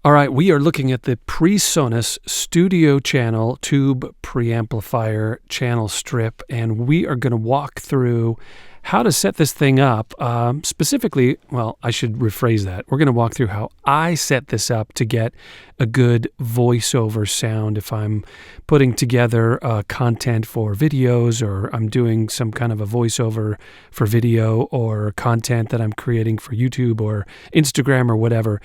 All right, we are looking at the Presonus Studio Channel tube preamplifier channel strip, and we are going to walk through how to set this thing up. Specifically, well, I should rephrase that. We're going to walk through how I set this up to get a good voiceover sound if I'm putting together content for videos, or I'm doing some kind of a voiceover for video or content that I'm creating for YouTube or Instagram or whatever.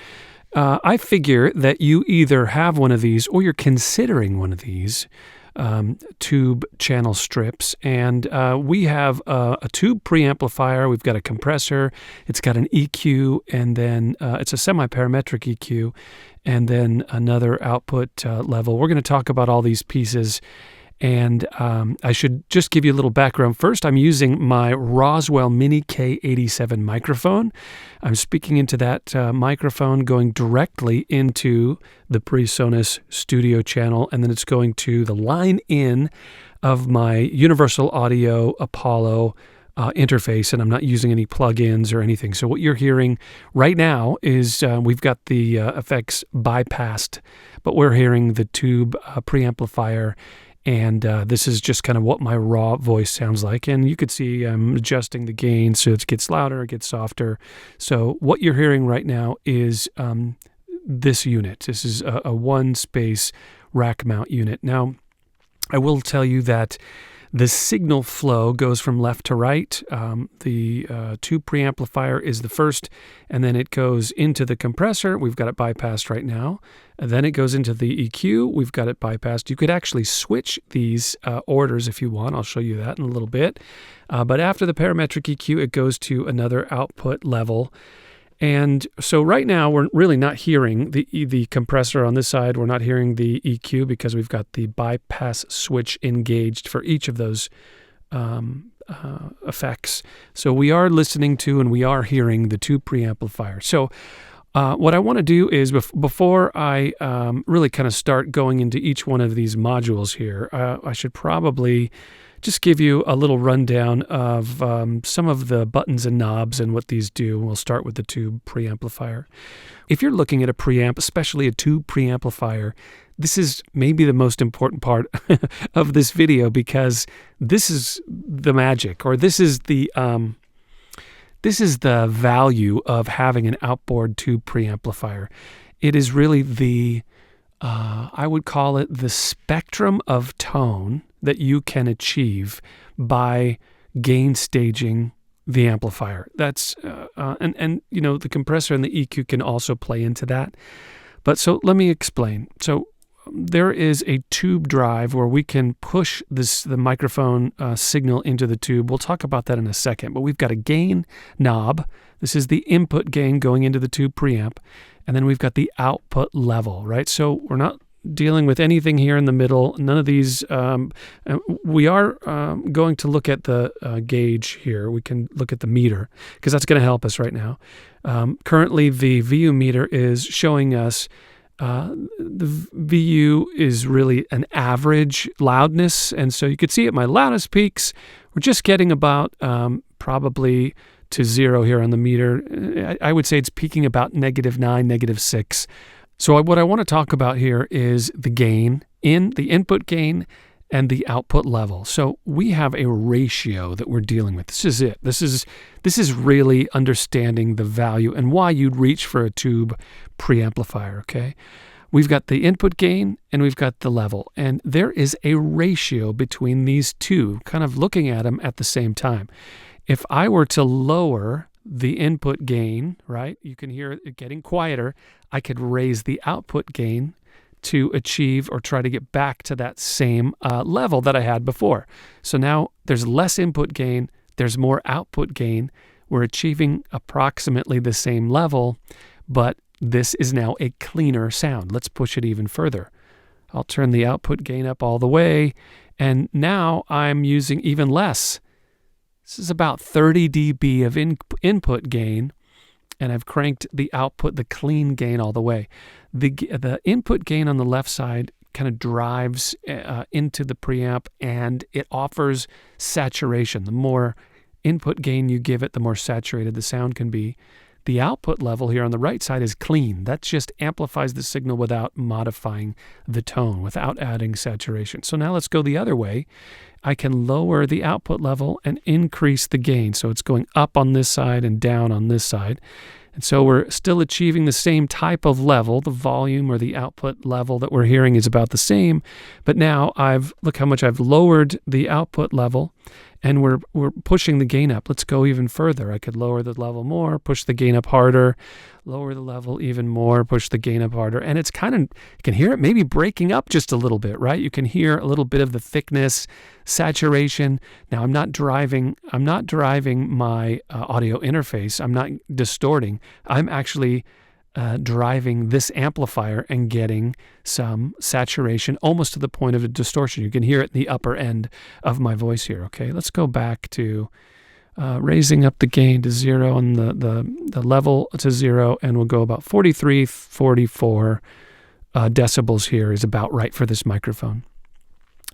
I figure that you either have one of these or you're considering one of these tube channel strips. And we have a tube preamplifier. We've got a compressor. It's got an EQ, and then it's a semi-parametric EQ, and then another output level. We're going to talk about all these pieces. And I should just give you a little background. First, I'm using my Roswell Mini K87 microphone. I'm speaking into that microphone, going directly into the Presonus Studio Channel, and then it's going to the line in of my Universal Audio Apollo interface, and I'm not using any plugins or anything. So what you're hearing right now is we've got the effects bypassed, but we're hearing the tube preamplifier. And this is just kind of what my raw voice sounds like. And you could see I'm adjusting the gain so it gets louder, it gets softer. So what you're hearing right now is this unit. This is a one-space rack mount unit. Now, I will tell you that the signal flow goes from left to right. The tube preamplifier is the first, and then it goes into the compressor. We've got it bypassed right now. And then it goes into the EQ. We've got it bypassed. You could actually switch these orders if you want. I'll show you that in a little bit. But after the parametric EQ, it goes to another output level. And so right now, we're really not hearing the compressor on this side. We're not hearing the EQ because we've got the bypass switch engaged for each of those effects. So we are listening to and we are hearing the tube preamplifier. So what I want to do is before I really kind of start going into each one of these modules here, I should probably just give you a little rundown of some of the buttons and knobs and what these do. We'll start with the tube preamplifier. If you're looking at a preamp, especially a tube preamplifier, this is maybe the most important part of this video, because this is the magic, or this is the value of having an outboard tube preamplifier. It is really the I would call it the spectrum of tone that you can achieve by gain staging the amplifier. That's and you know, the compressor and the EQ can also play into that. But so let me explain. So there is a tube drive where we can push the microphone signal into the tube. We'll talk about that in a second. But we've got a gain knob. This is the input gain going into the tube preamp. And then we've got the output level, right? So we're not dealing with anything here in the middle. None of these. We are going to look at the gauge here. We can look at the meter, because that's going to help us right now. Currently, the VU meter is showing us the VU is really an average loudness. And so you could see at my loudest peaks, we're just getting about probably to zero here on the meter. I would say it's peaking about -9, -6. So what I want to talk about here is the gain, the input gain, and the output level. So we have a ratio that we're dealing with. This is it. This is really understanding the value and why you'd reach for a tube preamplifier, okay? We've got the input gain and we've got the level. And there is a ratio between these two, kind of looking at them at the same time. If I were to lower the input gain, right, you can hear it getting quieter, I could raise the output gain to achieve or try to get back to that same level that I had before. So now there's less input gain, there's more output gain. We're achieving approximately the same level, but this is now a cleaner sound. Let's push it even further. I'll turn the output gain up all the way, and now I'm using even less. This is about 30 dB of input gain, and I've cranked the output, the clean gain, all the way. The input gain on the left side kind of drives into the preamp, and it offers saturation. The more input gain you give it, the more saturated the sound can be. The output level here on the right side is clean. That just amplifies the signal without modifying the tone, without adding saturation. So now let's go the other way. I can lower the output level and increase the gain. So it's going up on this side and down on this side. And so we're still achieving the same type of level. The volume or the output level that we're hearing is about the same. But now look how much I've lowered the output level, and we're pushing the gain up. Let's go even further. I could lower the level more, push the gain up harder, lower the level even more, push the gain up harder. And it's kind of, you can hear it maybe breaking up just a little bit, right? You can hear a little bit of the thickness, saturation. Now I'm not driving my audio interface. I'm not distorting. I'm actually driving this amplifier and getting some saturation almost to the point of a distortion. You can hear it in the upper end of my voice here. Okay, let's go back to raising up the gain to 0 and the level to 0, and we'll go about 43, 44 decibels here is about right for this microphone.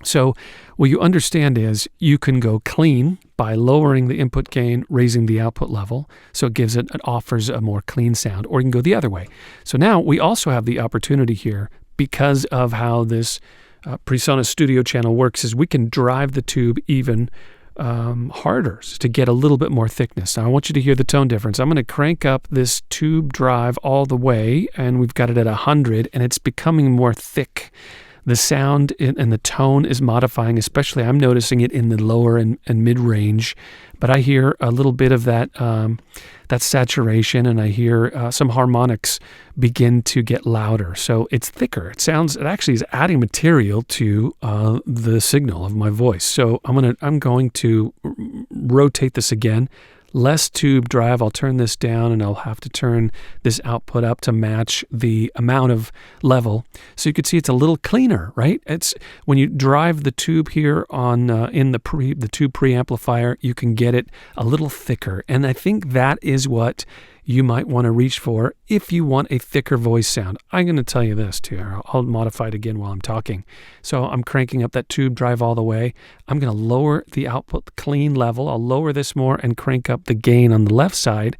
So what you understand is you can go clean by lowering the input gain, raising the output level, so it offers a more clean sound, or you can go the other way. So now we also have the opportunity here, because of how this Presonus Studio Channel works, is we can drive the tube even harder to get a little bit more thickness. Now I want you to hear the tone difference. I'm going to crank up this tube drive all the way, and we've got it at 100, and it's becoming more thick. The sound and the tone is modifying, especially I'm noticing it in the lower and mid-range, but I hear a little bit of that saturation, and I hear some harmonics begin to get louder. So it's thicker. It actually is adding material to the signal of my voice. So I'm going to rotate this again. Less tube drive, I'll turn this down, and I'll have to turn this output up to match the amount of level. So you can see it's a little cleaner, right? It's when you drive the tube here on in the tube preamplifier, you can get it a little thicker. And I think that is what you might want to reach for if you want a thicker voice sound. I'm going to tell you this too. I'll modify it again while I'm talking. So I'm cranking up that tube drive all the way. I'm going to lower the output clean level. I'll lower this more and crank up the gain on the left side.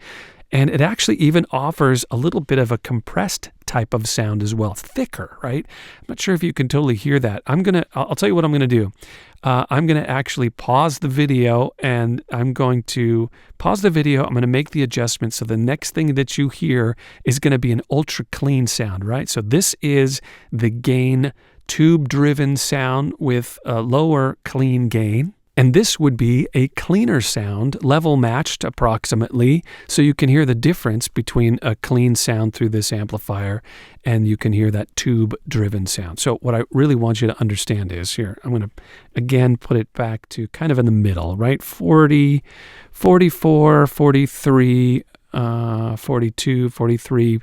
And it actually even offers a little bit of a compressed type of sound as well. It's thicker, right? I'm not sure if you can totally hear that. I'll tell you what I'm going to do. I'm going to actually pause the video, and I'm going to make the adjustment, so the next thing that you hear is going to be an ultra clean sound, right? So this is the gain tube-driven sound with a lower clean gain. And this would be a cleaner sound, level matched approximately, so you can hear the difference between a clean sound through this amplifier and you can hear that tube-driven sound. So what I really want you to understand is here, I'm going to again put it back to kind of in the middle, right? 40, 44, 43, 42, 43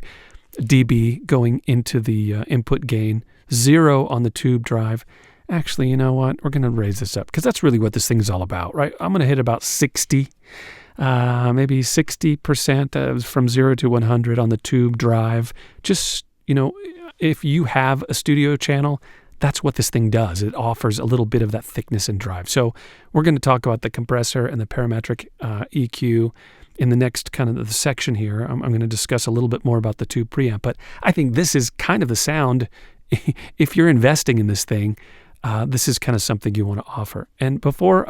dB going into the input gain, 0 on the tube drive. Actually, you know what? We're going to raise this up because that's really what this thing is all about, right? I'm going to hit about 60, maybe 60% from 0 to 100 on the tube drive. Just, if you have a studio channel, that's what this thing does. It offers a little bit of that thickness and drive. So we're going to talk about the compressor and the parametric EQ in the next kind of the section here. I'm going to discuss a little bit more about the tube preamp, but I think this is kind of the sound. If you're investing in this thing, this is kind of something you want to offer. And before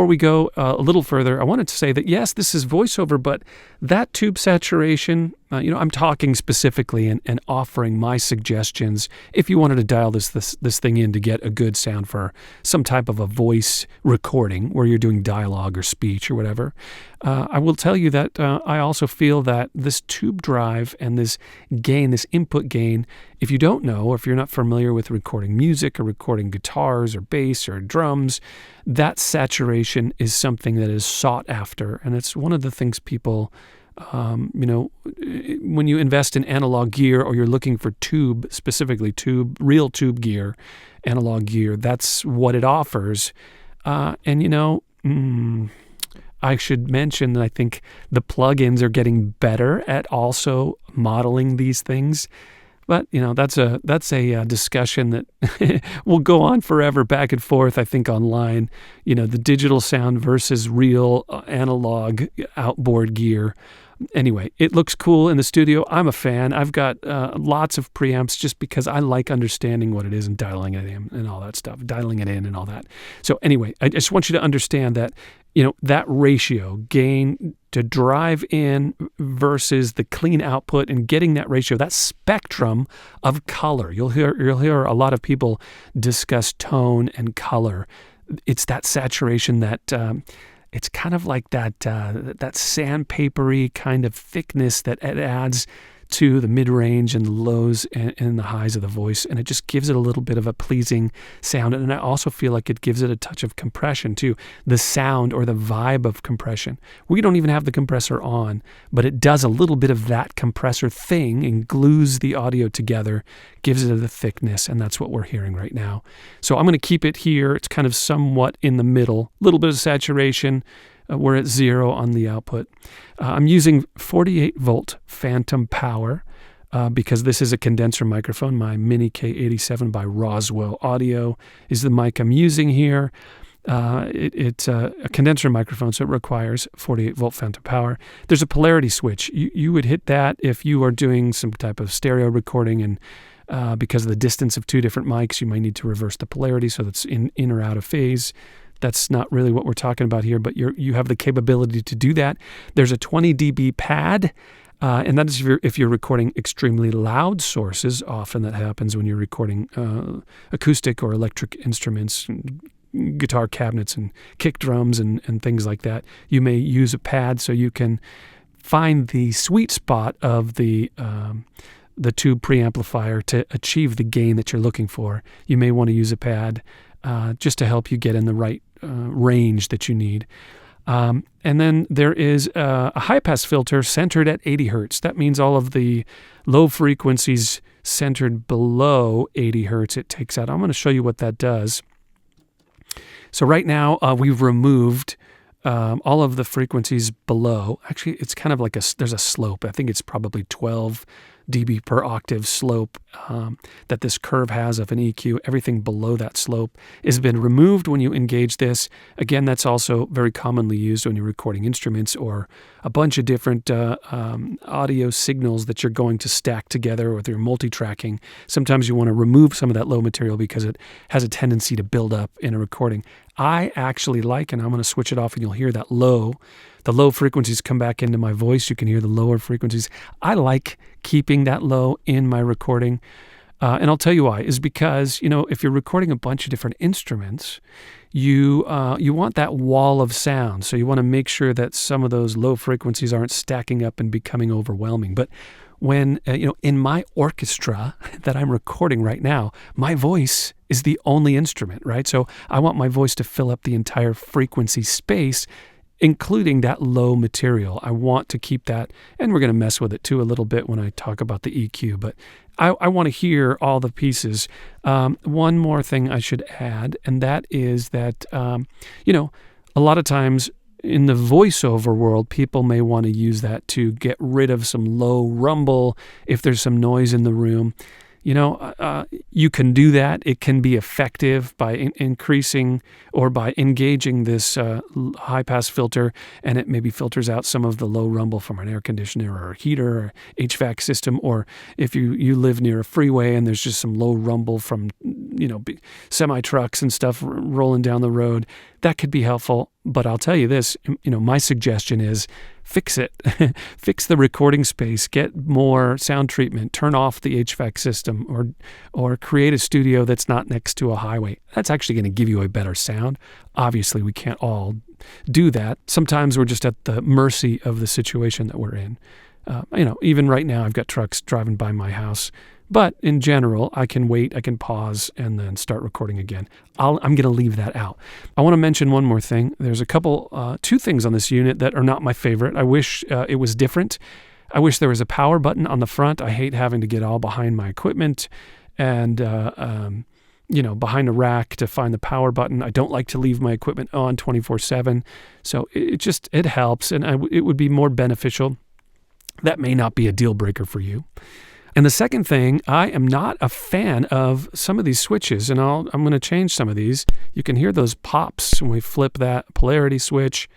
we go a little further, I wanted to say that yes, this is voiceover, but that tube saturation, I'm talking specifically and offering my suggestions if you wanted to dial this thing in to get a good sound for some type of a voice recording where you're doing dialogue or speech or whatever. I will tell you that I also feel that this tube drive and this gain, this input gain, if you don't know, or if you're not familiar with recording music or recording guitars or bass or drums, that saturation is something that is sought after. And it's one of the things people, when you invest in analog gear or you're looking for specifically real tube gear, analog gear, that's what it offers. I should mention that I think the plugins are getting better at also modeling these things. But, that's a discussion that will go on forever, back and forth, I think, online. The digital sound versus real analog outboard gear. Anyway, it looks cool in the studio. I'm a fan. I've got lots of preamps just because I like understanding what it is and dialing it in and all that stuff, dialing it in and all that. So anyway, I just want you to understand that, that ratio, gain to drive in versus the clean output, and getting that ratio, that spectrum of color. You'll hear a lot of people discuss tone and color. It's that saturation that it's kind of like that sandpapery kind of thickness that it adds to the mid-range and the lows and the highs of the voice, and it just gives it a little bit of a pleasing sound. And I also feel like it gives it a touch of compression too, the sound or the vibe of compression. We don't even have the compressor on, but it does a little bit of that compressor thing and glues the audio together, gives it the thickness, and that's what we're hearing right now. So I'm going to keep it here. It's kind of somewhat in the middle, a little bit of saturation. We're at 0 on the output. I'm using 48-volt phantom power because this is a condenser microphone. My Mini K87 by Roswell Audio is the mic I'm using here. It's a condenser microphone, so it requires 48-volt phantom power. There's a polarity switch. You would hit that if you are doing some type of stereo recording, and because of the distance of two different mics, you might need to reverse the polarity so that's in or out of phase. That's not really what we're talking about here, but you have the capability to do that. There's a 20 dB pad, and that is if you're recording extremely loud sources. Often that happens when you're recording acoustic or electric instruments, guitar cabinets and kick drums and things like that. You may use a pad so you can find the sweet spot of the tube preamplifier to achieve the gain that you're looking for. You may want to use a pad just to help you get in the right range that you need. And then there is a high-pass filter centered at 80 hertz. That means all of the low frequencies centered below 80 hertz it takes out. I'm going to show you what that does. So right now we've removed all of the frequencies below. Actually, it's kind of like there's a slope. I think it's probably 12 dB per octave slope that this curve has of an EQ. Everything below that slope has been removed when you engage this. Again, that's also very commonly used when you're recording instruments or a bunch of different audio signals that you're going to stack together with your multi-tracking. Sometimes you want to remove some of that low material because it has a tendency to build up in a recording. I actually like, and I'm going to switch it off and you'll hear that the low frequencies come back into my voice. You can hear the lower frequencies. I like keeping that low in my recording. And I'll tell you why, is because, if you're recording a bunch of different instruments, you want that wall of sound. So you want to make sure that some of those low frequencies aren't stacking up and becoming overwhelming. But when, in my orchestra that I'm recording right now, my voice is the only instrument, right? So I want my voice to fill up the entire frequency space, including that low material. I want to keep that, and we're going to mess with it too a little bit when I talk about the EQ, but I want to hear all the pieces. One more thing I should add, and that is that, a lot of times in the voiceover world, people may want to use that to get rid of some low rumble if there's some noise in the room. You can do that. It can be effective by increasing or by engaging this high-pass filter, and it maybe filters out some of the low rumble from an air conditioner or a heater or HVAC system, or if you live near a freeway and there's just some low rumble from semi-trucks and stuff rolling down the road, that could be helpful. But I'll tell you this, my suggestion is fix it. Fix the recording space, get more sound treatment, turn off the HVAC system, or create a studio that's not next to a highway. That's actually going to give you a better sound. Obviously, we can't all do that. Sometimes we're just at the mercy of the situation that we're in. Even right now, I've got trucks driving by my house. But in general, I can wait, I can pause, and then start recording again. I'm going to leave that out. I want to mention one more thing. There's two things on this unit that are not my favorite. I wish it was different. I wish there was a power button on the front. I hate having to get all behind my equipment and, behind a rack to find the power button. I don't like to leave my equipment on 24/7. So it helps, and it would be more beneficial. That may not be a deal breaker for you. And the second thing, I am not a fan of some of these switches, and I'm going to change some of these. You can hear those pops when we flip that polarity switch.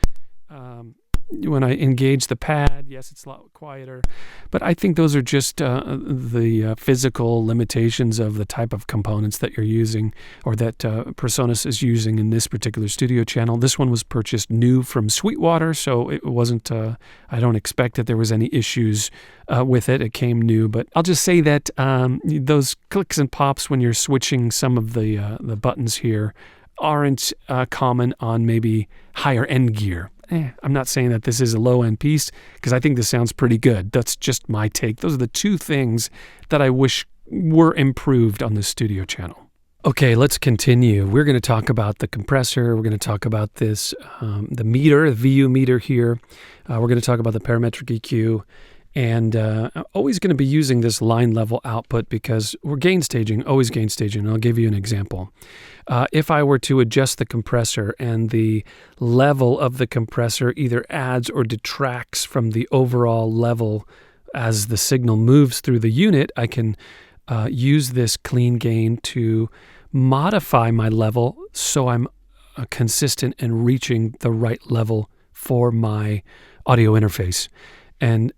when I engage the pad, yes, it's a lot quieter. But I think those are just the physical limitations of the type of components that you're using, or that Presonus is using in this particular studio channel. This one was purchased new from Sweetwater, so it wasn't, I don't expect that there was any issues with it. It came new. But I'll just say that those clicks and pops when you're switching some of the buttons here aren't common on maybe higher end gear. I'm not saying that this is a low end piece, because I think this sounds pretty good. That's just my take. Those are the two things that I wish were improved on this studio channel. Okay, let's continue. We're going to talk about the compressor. We're going to talk about this, the meter, the VU meter here. We're going to talk about the parametric EQ. And I'm always going to be using this line level output because we're gain staging, always gain staging. And I'll give you an example. If I were to adjust the compressor and the level of the compressor either adds or detracts from the overall level as the signal moves through the unit, I can use this clean gain to modify my level so I'm consistent and reaching the right level for my audio interface. And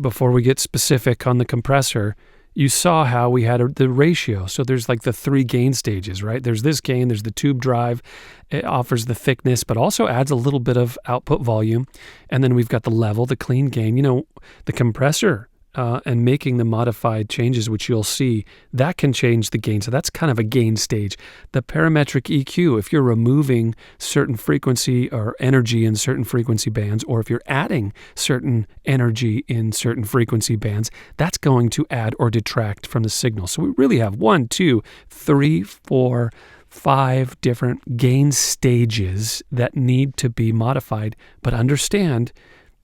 before we get specific on the compressor, you saw how we had the ratio. So there's like the 3 gain stages, right? There's this gain, there's the tube drive. It offers the thickness, but also adds a little bit of output volume. And then we've got the level, the clean gain. You know, the compressor and making the modified changes, which you'll see, that can change the gain. So that's kind of a gain stage. The parametric EQ, if you're removing certain frequency or energy in certain frequency bands, or if you're adding certain energy in certain frequency bands, that's going to add or detract from the signal. So we really have 1, 2, 3, 4, 5 different gain stages that need to be modified. But understand,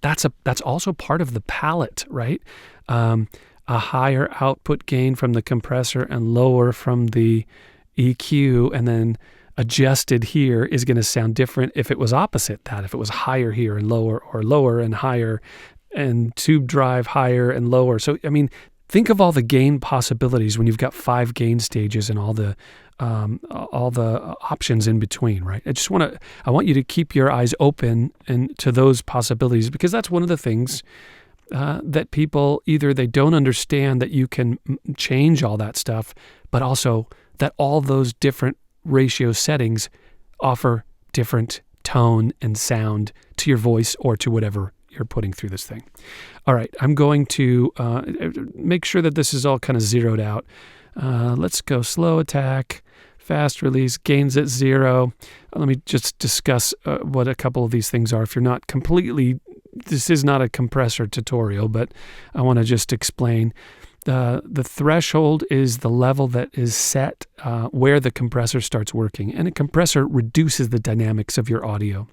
that's also part of the palette, right? A higher output gain from the compressor and lower from the EQ, and then adjusted here is going to sound different if it was opposite that, if it was higher here and lower, or lower and higher, and tube drive higher and lower. So, I mean, think of all the gain possibilities when you've got 5 gain stages and all the options in between, right? I want you to keep your eyes open and to those possibilities, because that's one of the things that people, either they don't understand that you can change all that stuff, but also that all those different ratio settings offer different tone and sound to your voice or to whatever you're putting through this thing. All right, I'm going to make sure that this is all kind of zeroed out. Let's go slow attack, fast release, gains at 0. Let me just discuss what a couple of these things are. If you're not completely, this is not a compressor tutorial, but I want to just explain. The threshold is the level that is set where the compressor starts working, and a compressor reduces the dynamics of your audio.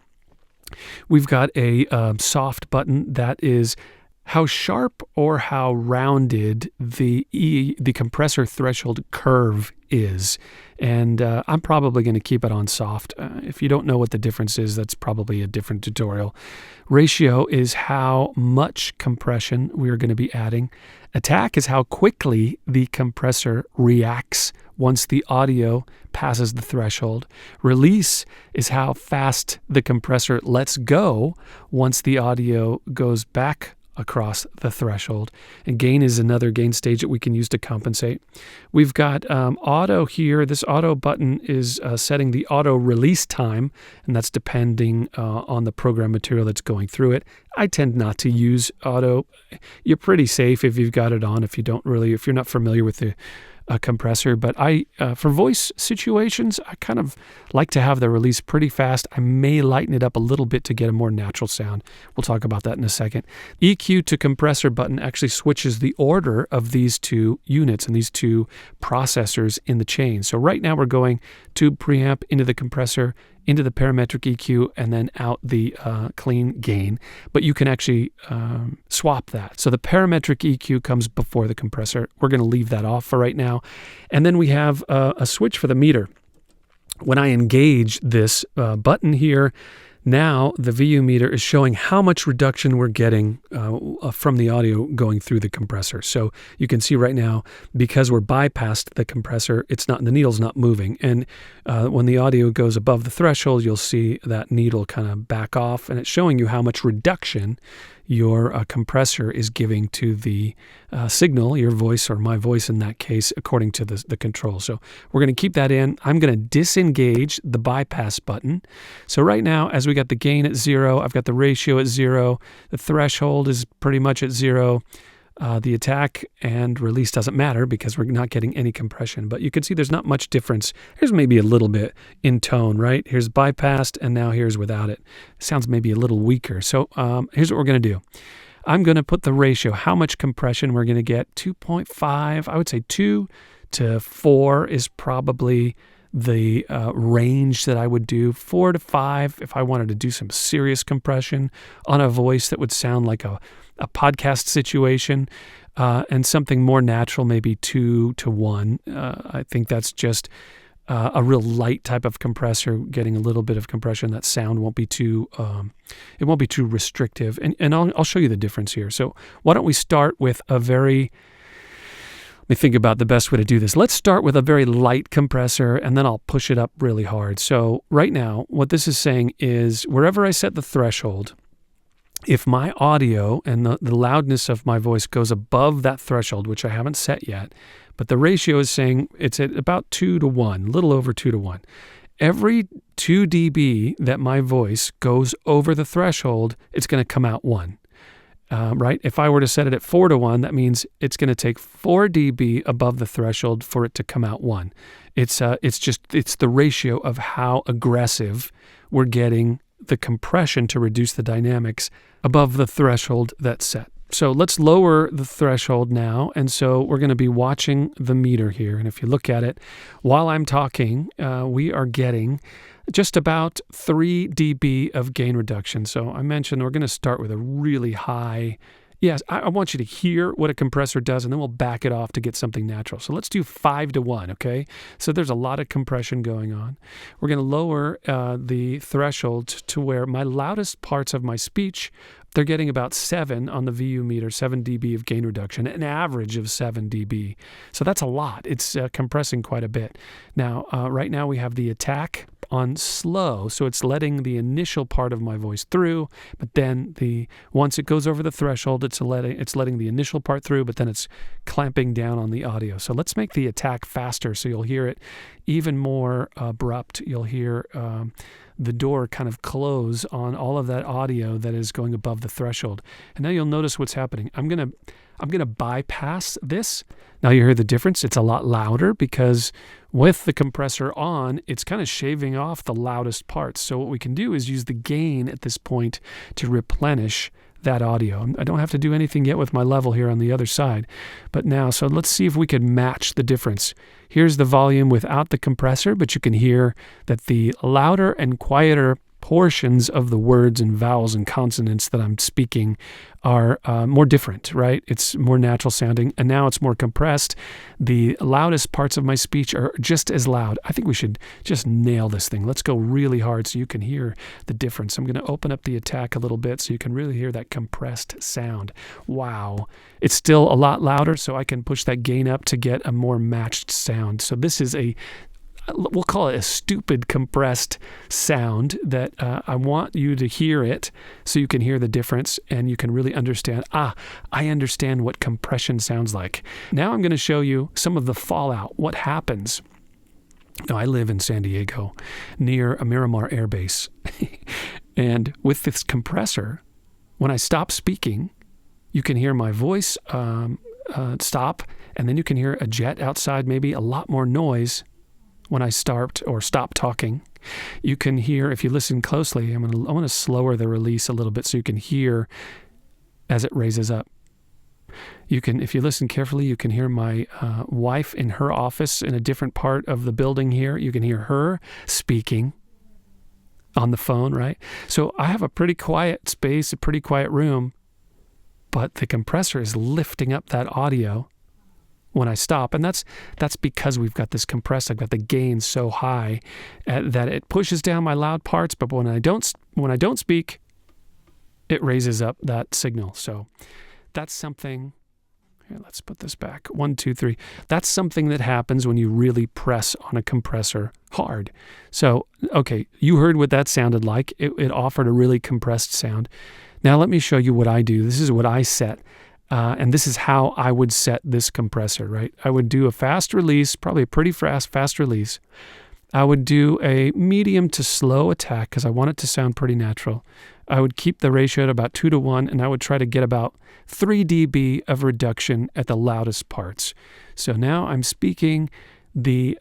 We've got a soft button that is how sharp or how rounded the compressor threshold curve is. And I'm probably going to keep it on soft. If you don't know what the difference is, that's probably a different tutorial. Ratio is how much compression we're going to be adding. Attack is how quickly the compressor reacts once the audio passes the threshold. Release is how fast the compressor lets go once the audio goes back across the threshold. And gain is another gain stage that we can use to compensate. We've got auto here. This auto button is setting the auto release time, and that's depending on the program material that's going through it. I tend not to use auto. You're pretty safe if you've got it on, if you're not familiar with the compressor, but for voice situations, I kind of like to have the release pretty fast. I may lighten it up a little bit to get a more natural sound. We'll talk about that in a second. EQ to compressor button actually switches the order of these two units and these two processors in the chain. So right now we're going tube preamp into the compressor, into the parametric EQ, and then out the clean gain. But you can actually swap that. So the parametric EQ comes before the compressor. We're going to leave that off for right now. And then we have a switch for the meter. When I engage this button here, Now the VU meter is showing how much reduction we're getting from the audio going through the compressor. So you can see right now, because we're bypassed the compressor, the needle's not moving. And when the audio goes above the threshold, you'll see that needle kind of back off, and it's showing you how much reduction your compressor is giving to the signal, your voice or my voice in that case, according to the control. So we're going to keep that in. I'm going to disengage the bypass button. So right now, as we got the gain at 0, I've got the ratio at 0, the threshold is pretty much at 0. The attack and release doesn't matter because we're not getting any compression, but you can see there's not much difference. Here's maybe a little bit in tone, right? Here's bypassed, and now here's without it. Sounds maybe a little weaker. So here's what we're going to do. I'm going to put the ratio, how much compression we're going to get, 2.5. I would say 2 to 4 is probably the range that I would do. 4 to 5 if I wanted to do some serious compression on a voice that would sound like a podcast situation, and something more natural, maybe 2 to 1. I think that's just a real light type of compressor, getting a little bit of compression. That sound won't be too restrictive, and I'll show you the difference here. So why don't we start with let me think about the best way to do this. Let's start with a very light compressor, and then I'll push it up really hard. So right now, what this is saying is wherever I set the threshold, if my audio and the loudness of my voice goes above that threshold, which I haven't set yet, but the ratio is saying it's at about 2 to 1, a little over 2 to 1. Every 2 dB that my voice goes over the threshold, it's going to come out 1. Right? If I were to set it at 4 to 1, that means it's going to take 4 dB above the threshold for it to come out 1. It's the ratio of how aggressive we're getting the compression to reduce the dynamics above the threshold that's set. So let's lower the threshold now, and so we're going to be watching the meter here. And if you look at it, while I'm talking, we are getting just about 3 dB of gain reduction. So I mentioned we're going to start with a really high. Yes, I want you to hear what a compressor does, and then we'll back it off to get something natural. So let's do 5 to 1, okay? So there's a lot of compression going on. We're going to lower the threshold to where my loudest parts of my speech, they're getting about 7 on the VU meter, 7 dB of gain reduction, an average of 7 dB. So that's a lot. It's compressing quite a bit. Now, right now we have the attack on slow, so it's letting the initial part of my voice through, but then once it goes over the threshold, it's letting the initial part through, but then it's clamping down on the audio. So let's make the attack faster so you'll hear it even more abrupt. You'll hear the door kind of close on all of that audio that is going above the threshold. And now you'll notice what's happening. I'm gonna bypass this. Now you hear the difference. It's a lot louder because with the compressor on, it's kind of shaving off the loudest parts. So what we can do is use the gain at this point to replenish that audio. I don't have to do anything yet with my level here on the other side. But now, so let's see if we can match the difference. Here's the volume without the compressor, but you can hear that the louder and quieter portions of the words and vowels and consonants that I'm speaking are more different, right? It's more natural sounding, and now it's more compressed. The loudest parts of my speech are just as loud. I think we should just nail this thing. Let's go really hard so you can hear the difference. I'm going to open up the attack a little bit so you can really hear that compressed sound. Wow. It's still a lot louder, so I can push that gain up to get a more matched sound. So this is we'll call it a stupid compressed sound that I want you to hear it so you can hear the difference and you can really understand, I understand what compression sounds like. Now I'm going to show you some of the fallout, what happens. Now, I live in San Diego near a Miramar Air Base. And with this compressor, when I stop speaking, you can hear my voice stop, and then you can hear a jet outside, maybe a lot more noise when I stop talking. You can hear, if you listen closely, I want to slower the release a little bit so you can hear as it raises up. You can, if you listen carefully, you can hear my wife in her office in a different part of the building here. You can hear her speaking on the phone, right? So I have a pretty quiet space, a pretty quiet room, but the compressor is lifting up that audio when I stop. And that's because we've got this compressor. I've got the gain so high that it pushes down my loud parts, but when I don't speak, it raises up that signal. So that's something. Here, let's put this back. 1, 2, 3. That's something that happens when you really press on a compressor hard. So, okay, you heard what that sounded like. It offered a really compressed sound. Now let me show you what I do. This is what I set. And this is how I would set this compressor, right? I would do a fast release, probably a pretty fast release. I would do a medium to slow attack because I want it to sound pretty natural. I would keep the ratio at about 2 to 1, and I would try to get about 3 dB of reduction at the loudest parts. So now I'm speaking, the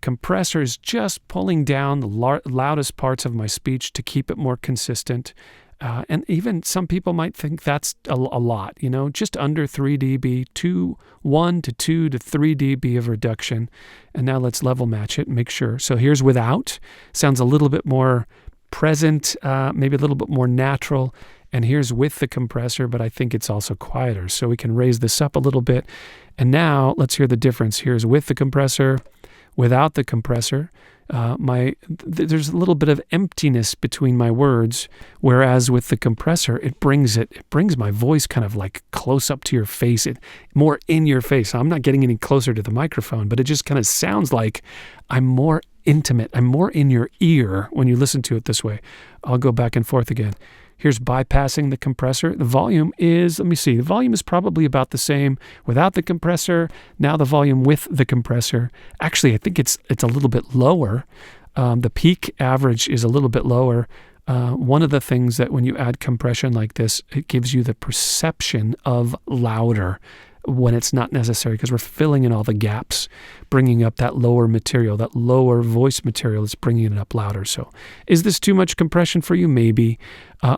compressor is just pulling down the loudest parts of my speech to keep it more consistent. And even some people might think that's a lot, just under 3 dB, 1 to 2 to 3 dB of reduction. And now let's level match it and make sure. So here's without, sounds a little bit more present, maybe a little bit more natural. And here's with the compressor, but I think it's also quieter. So we can raise this up a little bit. And now let's hear the difference. Here's with the compressor, without the compressor. There's a little bit of emptiness between my words, whereas with the compressor, it brings my voice kind of like close up to your face, more in your face. I'm not getting any closer to the microphone, but it just kind of sounds like I'm more intimate. I'm more in your ear when you listen to it this way. I'll go back and forth again. Here's bypassing the compressor. The volume is, let me see, the volume is probably about the same without the compressor. Now the volume with the compressor. Actually, I think it's a little bit lower. The peak average is a little bit lower. One of the things that when you add compression like this, it gives you the perception of louder when it's not necessary because we're filling in all the gaps, bringing up that lower material, that lower voice material that's bringing it up louder. So is this too much compression for you? Maybe.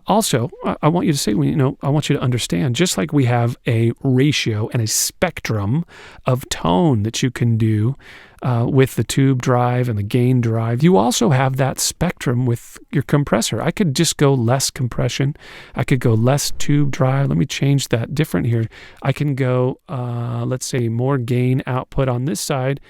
Also, I want you to say, I want you to understand, just like we have a ratio and a spectrum of tone that you can do with the tube drive and the gain drive, you also have that spectrum with your compressor. I could just go less compression. I could go less tube drive. Let me change that different here. I can go, let's say, more gain output on this side.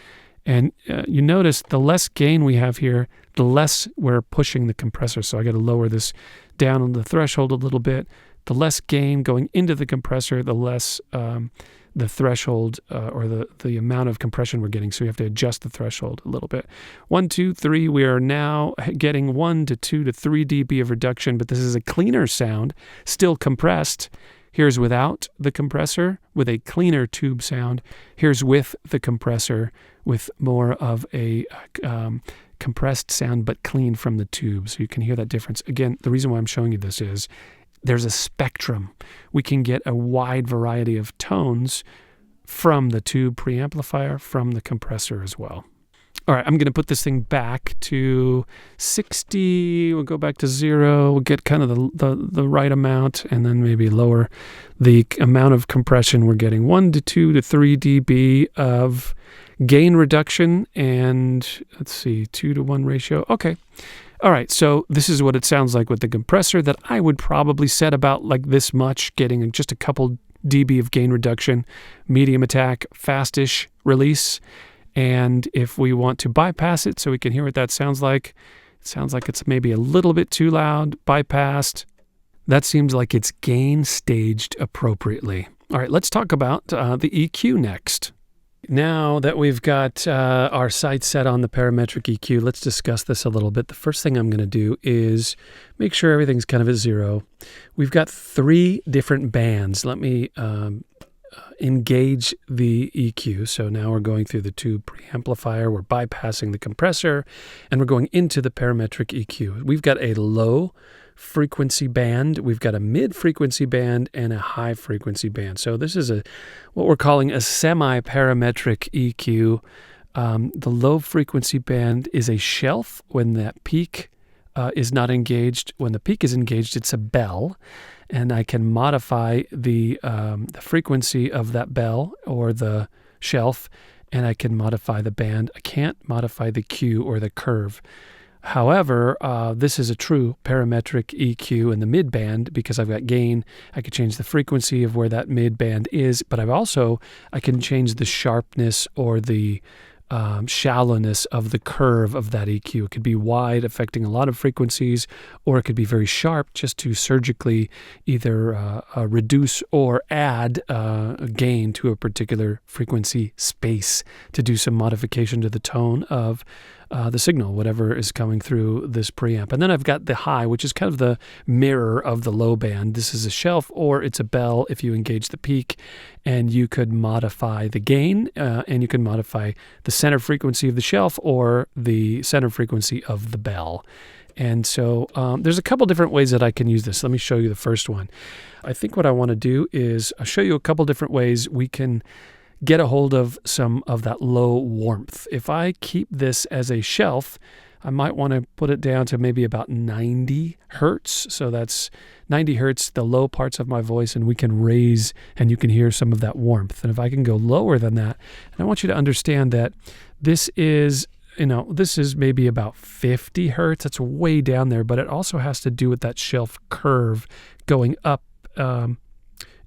And you notice the less gain we have here, the less we're pushing the compressor. So I got to lower this down on the threshold a little bit. The less gain going into the compressor, the less the threshold or the amount of compression we're getting. So we have to adjust the threshold a little bit. 1, 2, 3, we are now getting 1 to 2 to 3 dB of reduction, but this is a cleaner sound, still compressed. Here's without the compressor with a cleaner tube sound. Here's with the compressor with more of a compressed sound but clean from the tube. So you can hear that difference. Again, the reason why I'm showing you this is there's a spectrum. We can get a wide variety of tones from the tube preamplifier, from the compressor as well. All right, I'm going to put this thing back to 60. We'll go back to 0. We'll get kind of the right amount, and then maybe lower the amount of compression we're getting. 1 to 2 to 3 dB of gain reduction, and let's see, 2 to 1 ratio. Okay. All right, so this is what it sounds like with the compressor that I would probably set about like this much, getting just a couple dB of gain reduction, medium attack, fastish release. And if we want to bypass it so we can hear what that sounds like, it sounds like it's maybe a little bit too loud, bypassed. That seems like it's gain staged appropriately. All right, let's talk about the EQ next. Now that we've got our sights set on the parametric EQ, let's discuss this a little bit. The first thing I'm going to do is make sure everything's kind of at 0. We've got 3 different bands. Let me engage the EQ. So now we're going through the tube preamplifier, we're bypassing the compressor, and we're going into the parametric EQ. We've got a low frequency band, we've got a mid frequency band, and a high frequency band. So this is what we're calling a semi-parametric EQ. The low frequency band is a shelf when that peak is not engaged. When the peak is engaged, it's a bell. And I can modify the frequency of that bell or the shelf, and I can modify the band. I can't modify the Q or the curve. However, this is a true parametric EQ in the mid band because I've got gain. I could change the frequency of where that mid band is, but I can change the sharpness or the shallowness of the curve of that EQ. It could be wide, affecting a lot of frequencies, or it could be very sharp, just to surgically either reduce or add a gain to a particular frequency space to do some modification to the tone of the signal, whatever is coming through this preamp. And then I've got the high, which is kind of the mirror of the low band. This is a shelf or it's a bell if you engage the peak, and you could modify the gain and you can modify the center frequency of the shelf or the center frequency of the bell. And so there's a couple different ways that I can use this. Let me show you the first one. I think what I want to do is I'll show you a couple different ways we can get a hold of some of that low warmth. If I keep this as a shelf, I might want to put it down to maybe about 90 hertz. So that's 90 hertz, the low parts of my voice, and we can raise and you can hear some of that warmth. And if I can go lower than that, and I want you to understand that this is maybe about 50 hertz. That's way down there, but it also has to do with that shelf curve going up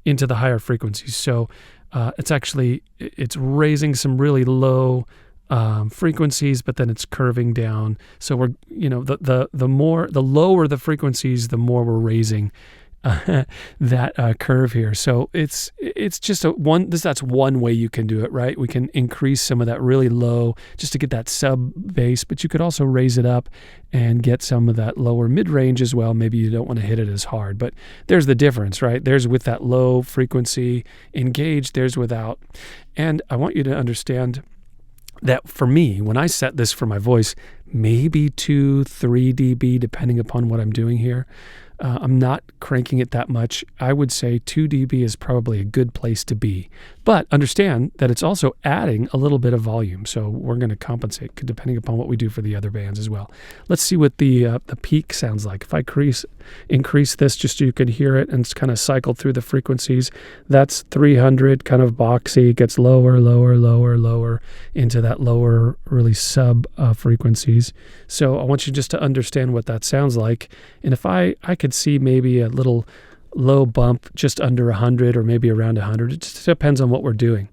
into the higher frequencies. So it's raising some really low frequencies, but then it's curving down. So we're, the lower the frequencies, the more we're raising that curve here. So it's just that's one way you can do it, right? We can increase some of that really low just to get that sub bass, but you could also raise it up and get some of that lower mid range as well. Maybe you don't want to hit it as hard, but there's the difference, right? There's with that low frequency engaged, there's without. And I want you to understand that for me, when I set this for my voice, maybe 2-3 dB, depending upon what I'm doing here. I'm not cranking it that much. I would say 2 dB is probably a good place to be. But understand that it's also adding a little bit of volume. So we're going to compensate depending upon what we do for the other bands as well. Let's see what the peak sounds like. If I increase this just so you can hear it and it's kind of cycle through the frequencies, that's 300, kind of boxy, gets lower, lower, lower, lower into that lower, really sub frequencies. So I want you just to understand what that sounds like. And if I could see maybe a little low bump just under 100 or maybe around 100. It just depends on what we're doing.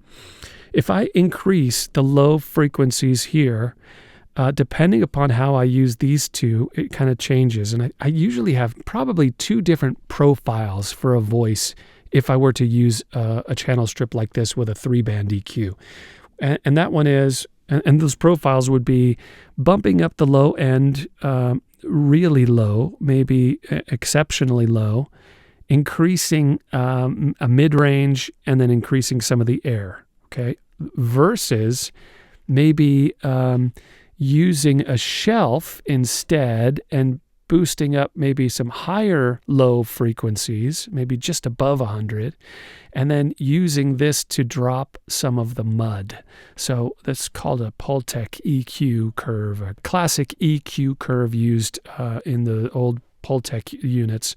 If I increase the low frequencies here, depending upon how I use these two, it kind of changes. And I usually have probably two different profiles for a voice if I were to use a channel strip like this with a 3-band EQ. And that one is, and those profiles would be bumping up the low end really low, maybe exceptionally low, increasing a mid-range, and then increasing some of the air, okay? Versus maybe using a shelf instead and boosting up maybe some higher low frequencies, maybe just above 100, and then using this to drop some of the mud. So that's called a Pultec EQ curve, a classic EQ curve used in the old Pultec units.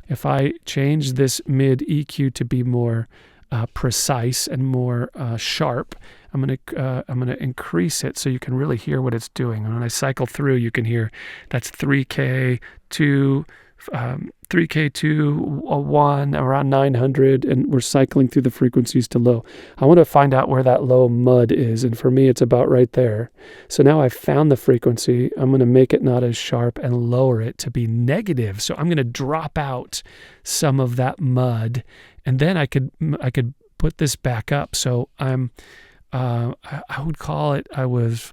If I change this mid EQ to be more precise and more sharp, I'm gonna increase it so you can really hear what it's doing. And when I cycle through, you can hear that's 3K to 1 around 900, and we're cycling through the frequencies to low. I want to find out where that low mud is, and for me, it's about right there. So now I've found the frequency. I'm going to make it not as sharp and lower it to be negative. So I'm going to drop out some of that mud, and then I could put this back up. So I would call it, I was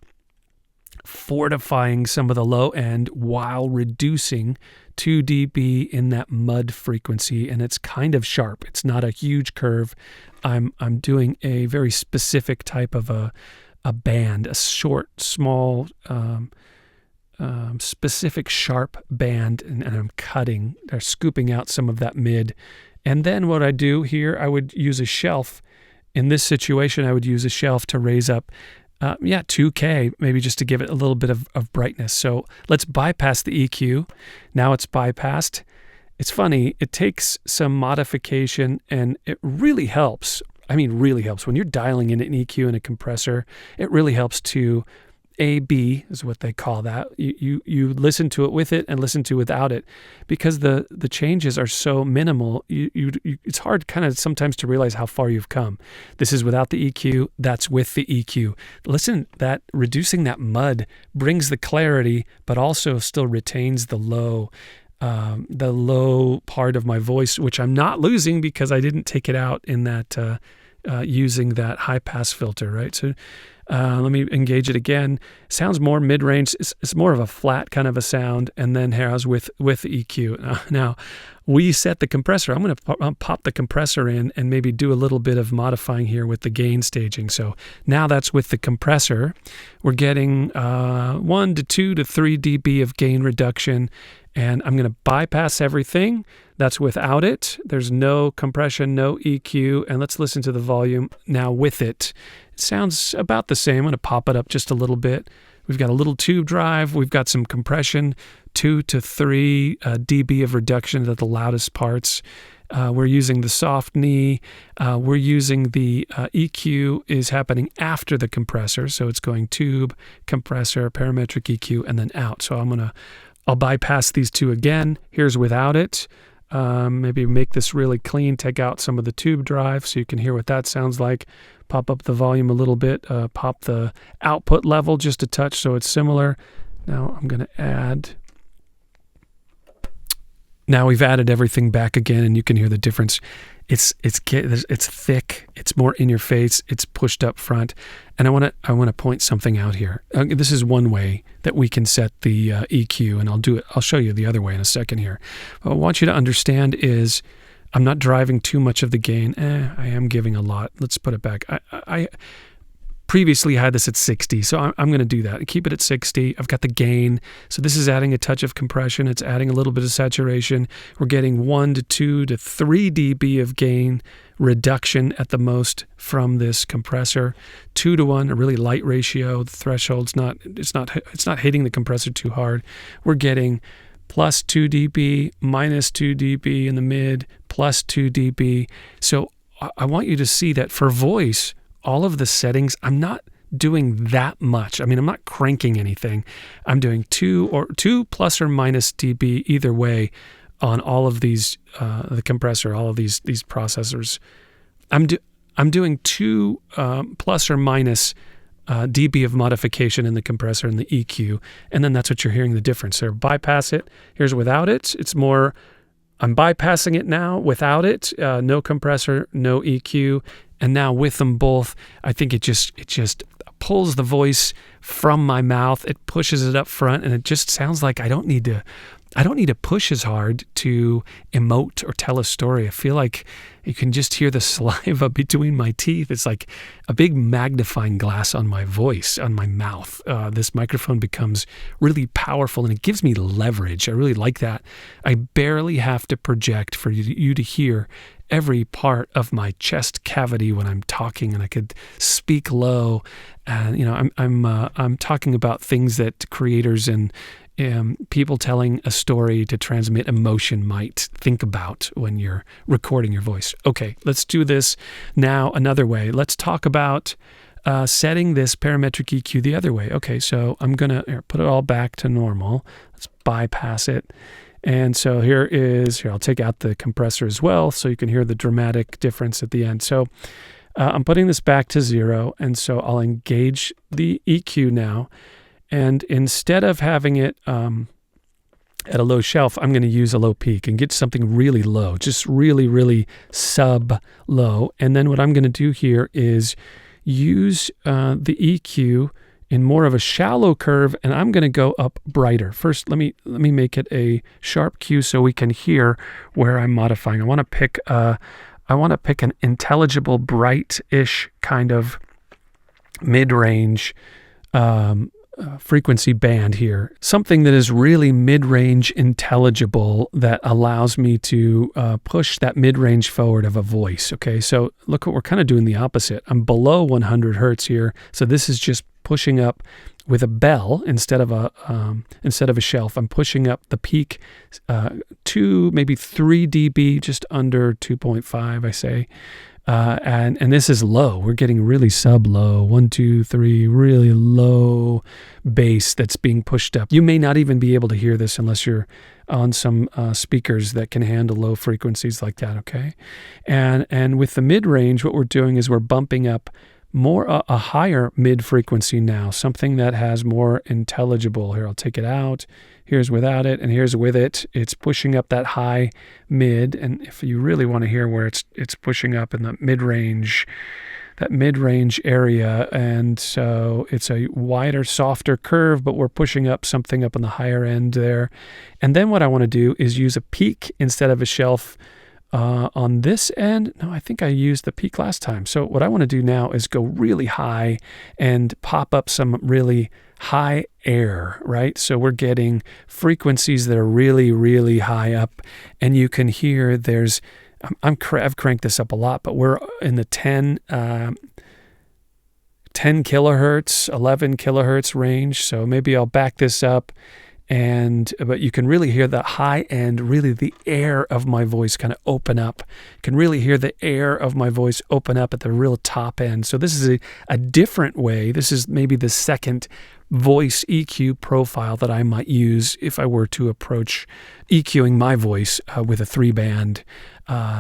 fortifying some of the low end while reducing 2 dB in that mud frequency, and it's kind of sharp. It's not a huge curve. I'm doing a very specific type of a band, a short, small, specific sharp band, and I'm cutting or scooping out some of that mid. And then what I do here, I would use a shelf. In this situation, I would use a shelf to raise up 2K, maybe just to give it a little bit of brightness. So let's bypass the EQ. Now it's bypassed. It's funny, it takes some modification, and it really helps. I mean, really helps. When you're dialing in an EQ and a compressor, it really helps to A/B is what they call that. You listen to it with it and listen to it without it, because the changes are so minimal. It's hard kind of sometimes to realize how far you've come. This is without the EQ. That's with the EQ. Listen, that reducing that mud brings the clarity, but also still retains the low part of my voice, which I'm not losing because I didn't take it out in that using that high pass filter, right? So let me engage it again. Sounds more mid-range. It's more of a flat kind of a sound, and then has with the EQ. Now, we set the compressor. I'm going to pop the compressor in and maybe do a little bit of modifying here with the gain staging. So now that's with the compressor. We're getting 1 to 2 to 3 dB of gain reduction, and I'm going to bypass everything. That's without it. There's no compression, no EQ, and let's listen to the volume now with it. It sounds about the same. I'm going to pop it up just a little bit. We've got a little tube drive. We've got some compression, 2 to 3 dB of reduction at the loudest parts. We're using the soft knee. We're using the EQ is happening after the compressor. So it's going tube, compressor, parametric EQ, and then out. So I'll bypass these two again. Here's without it. Maybe make this really clean, take out some of the tube drive so you can hear what that sounds like. Pop up the volume a little bit, pop the output level just a touch so it's similar. Now I'm going to add. Now we've added everything back again, and you can hear the difference. It's thick, it's more in your face, it's pushed up front, and I want to point something out here. This is one way that we can set the EQ, and I'll show you the other way in a second here. What I want you to understand is I'm not driving too much of the gain. I am giving a lot. Let's put it back. I previously had this at 60, so I'm going to do that. Keep it at 60. I've got the gain. So this is adding a touch of compression. It's adding a little bit of saturation. We're getting 1 to 2 to 3 dB of gain reduction at the most from this compressor. 2 to 1, a really light ratio. The threshold's it's not hitting the compressor too hard. We're getting plus 2 dB, minus 2 dB in the mid, plus 2 dB. So I want you to see that for voice, all of the settings, I'm not doing that much. I mean, I'm not cranking anything. I'm doing 2 plus or minus dB either way on all of these, the compressor, all of these processors. I'm doing 2 plus or minus dB of modification in the compressor and the EQ, and then that's what you're hearing the difference there. Bypass it. Here's without it. It's more, I'm bypassing it now without it. No compressor, no EQ. And now with them both, I think it just pulls the voice from my mouth. It pushes it up front, and it just sounds like I don't need to push as hard to emote or tell a story. I feel like you can just hear the saliva between my teeth. It's like a big magnifying glass on my voice, on my mouth. This microphone becomes really powerful, and it gives me leverage. I really like that. I barely have to project for you to hear every part of my chest cavity when I'm talking, and I could speak low. And I'm talking about things that creators and people telling a story to transmit emotion might think about when you're recording your voice. Okay, let's do this now another way. Let's talk about setting this parametric EQ the other way. Okay, so I'm going to put it all back to normal. Let's bypass it. And so here, I'll take out the compressor as well so you can hear the dramatic difference at the end. So I'm putting this back to 0, and so I'll engage the EQ now. And instead of having it at a low shelf, I'm going to use a low peak and get something really low, just really, really sub-low. And then what I'm going to do here is use the EQ in more of a shallow curve, and I'm going to go up brighter. First, let me make it a sharp Q so we can hear where I'm modifying. I want to pick an intelligible, bright-ish kind of mid-range frequency band here. Something that is really mid-range intelligible that allows me to push that mid-range forward of a voice. Okay, so look what we're kind of doing the opposite. I'm below 100 hertz here, so this is just pushing up with a bell instead of a shelf. I'm pushing up the peak 2, maybe 3 dB, just under 2.5, I say. And this is low. We're getting really sub-low, 1, 2, 3, really low bass that's being pushed up. You may not even be able to hear this unless you're on some speakers that can handle low frequencies like that, okay? And with the mid-range, what we're doing is we're bumping up more a higher mid-frequency now, something that has more intelligible. Here, I'll take it out. Here's without it, and here's with it. It's pushing up that high mid, and if you really want to hear where it's pushing up in the mid-range, that mid-range area, and so it's a wider, softer curve, but we're pushing up something up on the higher end there. And then what I want to do is use a peak instead of a shelf on this end. No, I think I used the peak last time. So what I want to do now is go really high and pop up some really high air, right? So we're getting frequencies that are really, really high up, and you can hear there's, I've cranked this up a lot, but we're in the 10 kilohertz, 11 kilohertz range. So maybe I'll back this up. But you can really hear the high end, really the air of my voice kind of open up. You can really hear the air of my voice open up at the real top end. So this is a different way. This is maybe the second voice EQ profile that I might use if I were to approach EQing my voice with a 3-band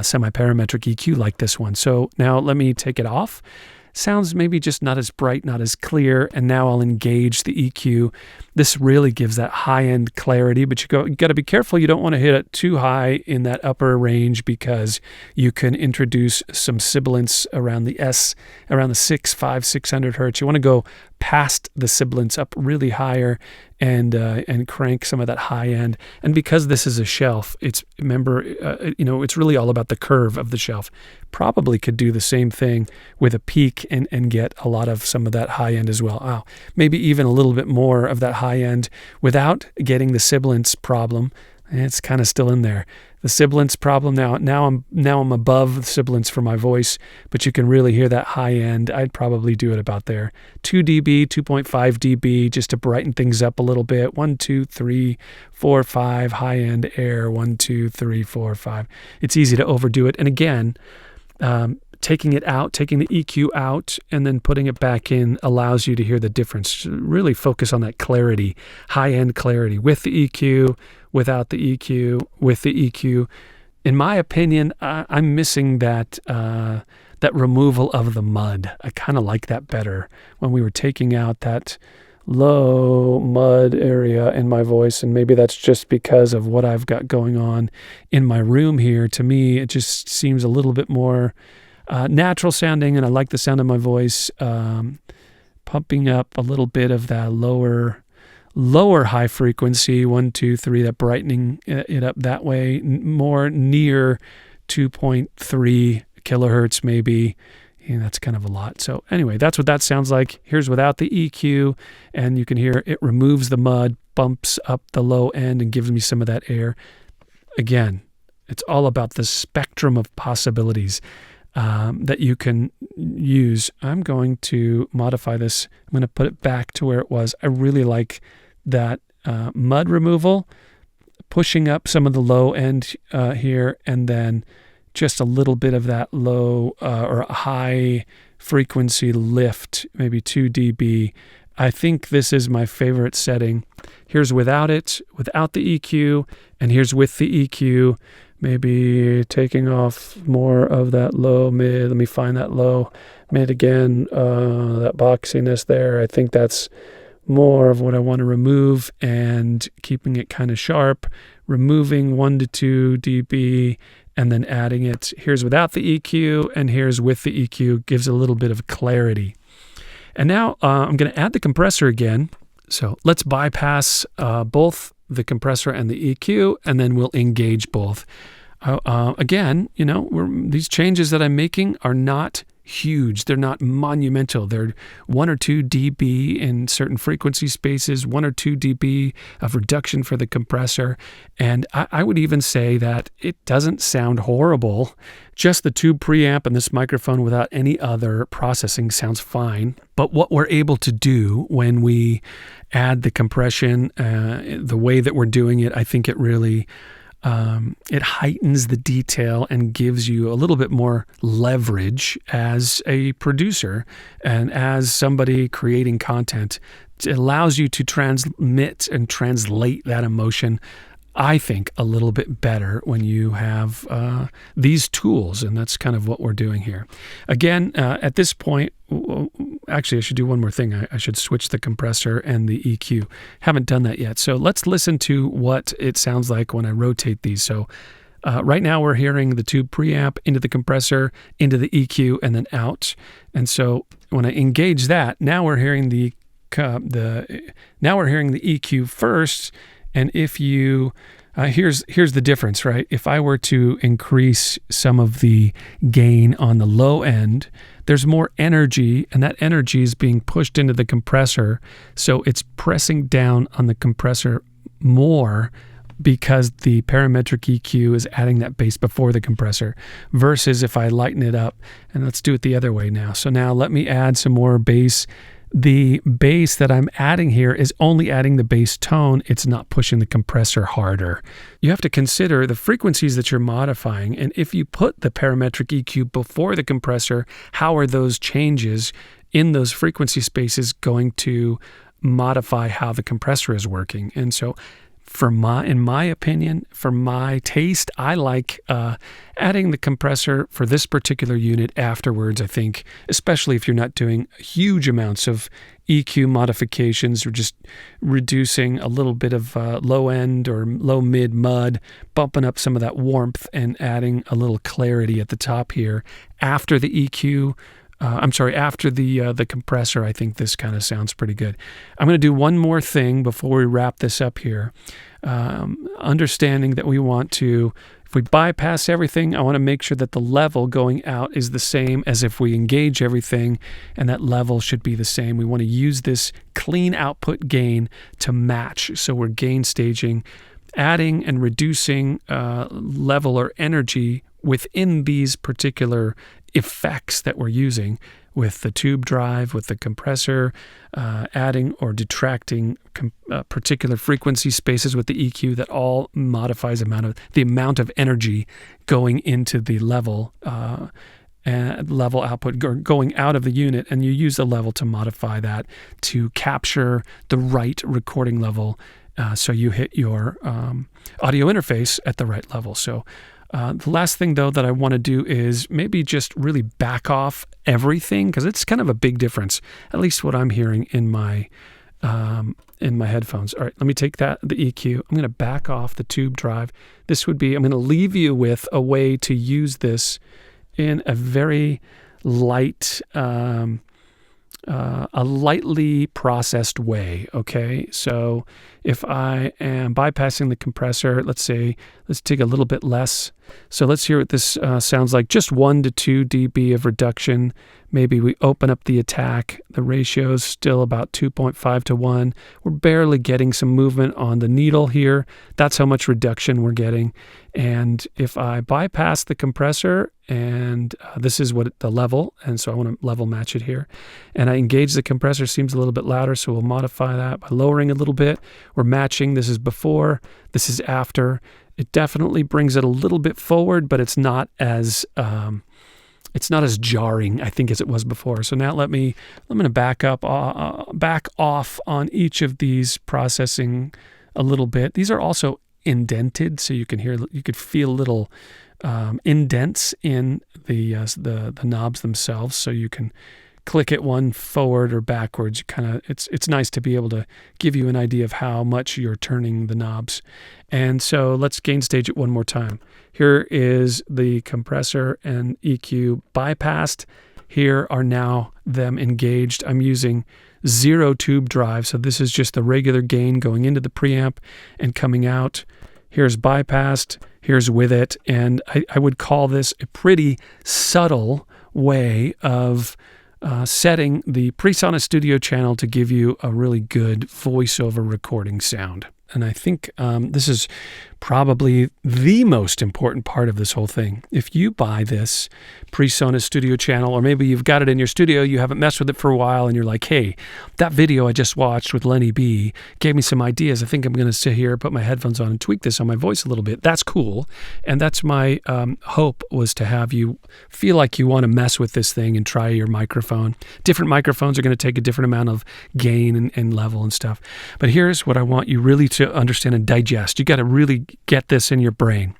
semi-parametric EQ like this one. So now let me take it off. Sounds maybe just not as bright, not as clear, and now I'll engage the EQ. This really gives that high-end clarity, but you got to be careful. You don't want to hit it too high in that upper range because you can introduce some sibilance around the 600 hertz. You want to go past the sibilance up really higher and crank some of that high end. And because this is a shelf, it's really all about the curve of the shelf. Probably could do the same thing with a peak and get a lot of some of that high end as well. Oh, maybe even a little bit more of that high end without getting the sibilance problem. It's kind of still in there. The sibilance problem now I'm above the sibilance for my voice, but you can really hear that high end. I'd probably do it about there. 2 dB, 2.5 dB, just to brighten things up a little bit. 1, 2, 3, 4, 5, high end air. 1, 2, 3, 4, 5. It's easy to overdo it. And again, taking it out, taking the EQ out, and then putting it back in allows you to hear the difference. Really focus on that clarity, high-end clarity, with the EQ, without the EQ, with the EQ. In my opinion, I'm missing that removal of the mud. I kind of like that better when we were taking out that low mud area in my voice, and maybe that's just because of what I've got going on in my room here. To me, it just seems a little bit more natural sounding, and I like the sound of my voice, pumping up a little bit of that lower high frequency, 1, 2, 3, that brightening it up that way, more near 2.3 kilohertz maybe. And that's kind of a lot. So anyway, that's what that sounds like. Here's without the EQ, and you can hear it removes the mud, bumps up the low end, and gives me some of that air. Again, it's all about the spectrum of possibilities that you can use. I'm going to modify this. I'm going to put it back to where it was. I really like that mud removal, pushing up some of the low end here, and then just a little bit of that low or high frequency lift, maybe 2 dB. I think this is my favorite setting. Here's without it, without the EQ, and here's with the EQ. Maybe taking off more of that low mid. Let me find that low mid again, that boxiness there. I think that's more of what I want to remove, and keeping it kind of sharp, removing 1 to 2 dB, and then adding it. Here's without the EQ, and here's with the EQ. Gives a little bit of clarity. And now I'm going to add the compressor again. So let's bypass both the compressor and the EQ, and then we'll engage both. Again, these changes that I'm making are not huge. They're not monumental. They're 1 or 2 dB in certain frequency spaces, 1 or 2 dB of reduction for the compressor. And I would even say that it doesn't sound horrible. Just the tube preamp and this microphone without any other processing sounds fine. But what we're able to do when we add the compression, the way that we're doing it, I think it really It heightens the detail and gives you a little bit more leverage as a producer and as somebody creating content. It allows you to transmit and translate that emotion, I think, a little bit better when you have these tools, and that's kind of what we're doing here. Again, at this point, actually, I should do one more thing. I should switch the compressor and the EQ. Haven't done that yet. So let's listen to what it sounds like when I rotate these. So right now we're hearing the tube preamp into the compressor, into the EQ, and then out. And so when I engage that, now we're hearing the EQ first. And if you here's the difference, right? If I were to increase some of the gain on the low end, there's more energy, and that energy is being pushed into the compressor, so it's pressing down on the compressor more because the parametric EQ is adding that bass before the compressor, versus if I lighten it up. And let's do it the other way now. So now let me add some more bass. The bass that I'm adding here is only adding the bass tone. It's not pushing the compressor harder. You have to consider the frequencies that you're modifying, and if you put the parametric EQ before the compressor, how are those changes in those frequency spaces going to modify how the compressor is working? And so in my opinion, for my taste, I like adding the compressor for this particular unit afterwards, I think, especially if you're not doing huge amounts of EQ modifications or just reducing a little bit of low end or low mid mud, bumping up some of that warmth and adding a little clarity at the top here after the EQ. After the compressor. I think this kind of sounds pretty good. I'm going to do one more thing before we wrap this up here. Understanding that we want to, if we bypass everything, I want to make sure that the level going out is the same as if we engage everything, and that level should be the same. We want to use this clean output gain to match. So we're gain staging, adding and reducing level or energy within these particular effects that we're using with the tube drive, with the compressor, adding or detracting particular frequency spaces with the EQ. That all modifies the amount of energy going into the level level output going out of the unit, and you use the level to modify that to capture the right recording level, so you hit your audio interface at the right level. So the last thing, though, that I want to do is maybe just really back off everything, because it's kind of a big difference, at least what I'm hearing in my headphones. All right, let me take the EQ. I'm going to back off the tube drive. I'm going to leave you with a way to use this in a very light, a lightly processed way, okay? So if I am bypassing the compressor, let's take a little bit less. So let's hear what this sounds like. Just 1 to 2 dB of reduction. Maybe we open up the attack. The ratio is still about 2.5 to 1. We're barely getting some movement on the needle here. That's how much reduction we're getting. And if I bypass the compressor, and this is what the level, and so I want to level match it here, and I engage the compressor, seems a little bit louder, so we'll modify that by lowering a little bit. We're matching. This is before, this is after. It definitely brings it a little bit forward, but it's not as jarring, I think, as it was before. So now I'm going to back off on each of these processing a little bit. These are also indented, so you could feel little indents in the knobs themselves, so you can click it one forward or backwards. It's nice to be able to give you an idea of how much you're turning the knobs. And so let's gain stage it one more time. Here is the compressor and EQ bypassed. Here are now them engaged. I'm using 0 tube drive, so this is just the regular gain going into the preamp and coming out. Here's bypassed, here's with it, and I would call this a pretty subtle way of setting the Presonus Studio Channel to give you a really good voiceover recording sound. and I think this is probably the most important part of this whole thing. If you buy this Presonus Studio Channel, or maybe you've got it in your studio, you haven't messed with it for a while, and you're like, hey, that video I just watched with Lenny B gave me some ideas. I think I'm going to sit here, put my headphones on, and tweak this on my voice a little bit. That's cool. And that's my hope, was to have you feel like you want to mess with this thing and try your microphone. Different microphones are going to take a different amount of gain and level and stuff. But here's what I want you really to understand and digest. You got to really get this in your brain.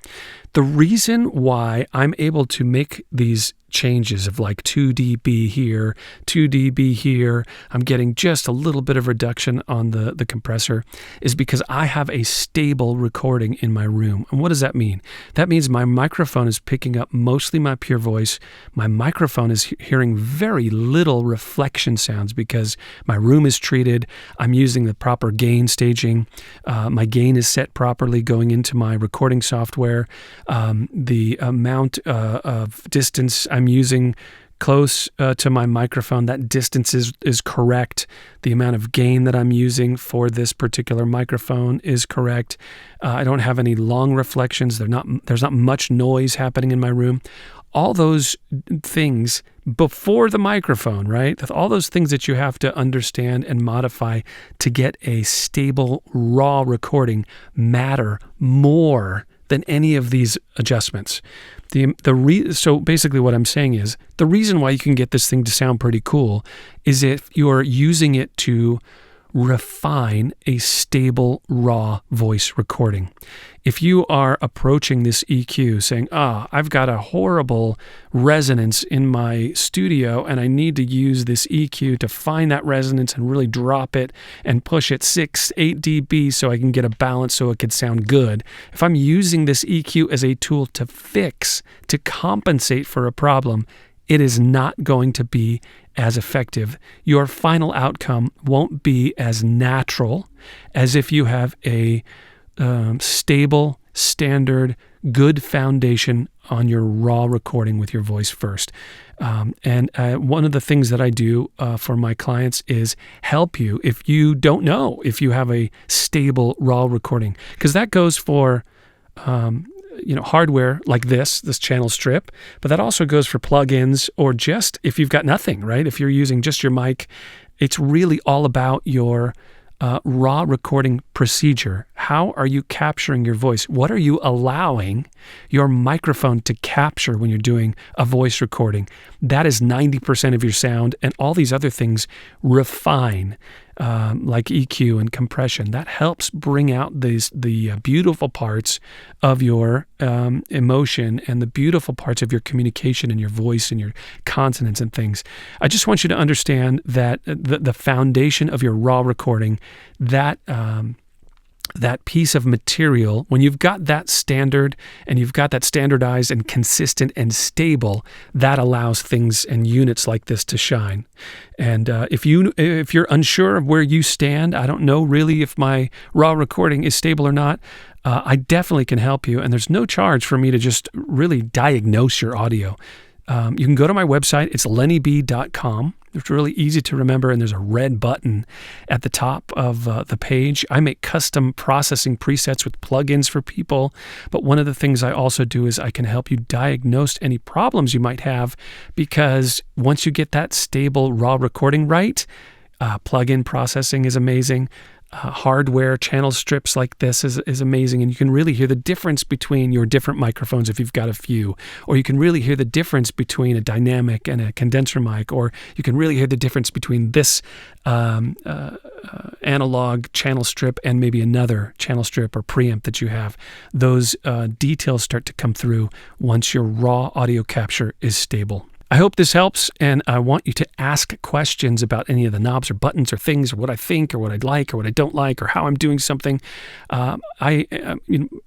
The reason why I'm able to make these changes of like 2 dB here, 2 dB here, I'm getting just a little bit of reduction on the compressor, is because I have a stable recording in my room. And what does that mean? That means my microphone is picking up mostly my pure voice. My microphone is hearing very little reflection sounds because my room is treated. I'm using the proper gain staging. My gain is set properly going into my recording software. The amount of distance I'm using close to my microphone, that distance is correct. The amount of gain that I'm using for this particular microphone is correct. I don't have any long reflections. There's not much noise happening in my room. All those things before the microphone, right? All those things that you have to understand and modify to get a stable, raw recording matter more than any of these adjustments. So basically what I'm saying is, the reason why you can get this thing to sound pretty cool is if you're using it to refine a stable, raw voice recording. If you are approaching this EQ saying, I've got a horrible resonance in my studio and I need to use this EQ to find that resonance and really drop it and push it 6-8 dB so I can get a balance so it could sound good. If I'm using this EQ as a tool to fix, to compensate for a problem, it is not going to be as effective. Your final outcome won't be as natural as if you have a stable, standard, good foundation on your raw recording with your voice first. And one of the things that I do for my clients is help you if you don't know if you have a stable raw recording, because that goes for hardware like this channel strip, but that also goes for plugins, or just if you've got nothing, right? If you're using just your mic, it's really all about your raw recording procedure. How are you capturing your voice? What are you allowing your microphone to capture when you're doing a voice recording? That is 90% of your sound, and all these other things refine, like EQ and compression. That helps bring out the beautiful parts of your emotion and the beautiful parts of your communication and your voice and your consonants and things. I just want you to understand that the foundation of your raw recording, that piece of material, when you've got that standard and you've got that standardized and consistent and stable, that allows things and units like this to shine. And if you're unsure of where you stand, I don't know really if my raw recording is stable or not, I definitely can help you. And there's no charge for me to just really diagnose your audio. You can go to my website. It's lennyb.com. It's really easy to remember, and there's a red button at the top of the page. I make custom processing presets with plugins for people, but one of the things I also do is I can help you diagnose any problems you might have, because once you get that stable raw recording right, plugin processing is amazing. Hardware channel strips like this is amazing, and you can really hear the difference between your different microphones if you've got a few, or you can really hear the difference between a dynamic and a condenser mic, or you can really hear the difference between this analog channel strip and maybe another channel strip or preamp that you have. Those details start to come through once your raw audio capture is stable. I hope this helps, and I want you to ask questions about any of the knobs or buttons or things, or what I think, or what I'd like, or what I don't like, or how I'm doing something.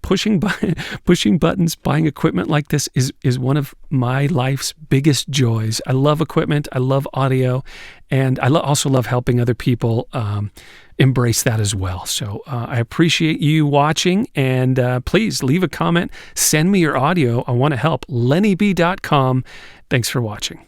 Pushing buttons, buying equipment like this is one of my life's biggest joys. I love equipment, I love audio, and I also love helping other people embrace that as well. So I appreciate you watching, and please leave a comment, send me your audio. I want to help. lennyb.com. Thanks for watching.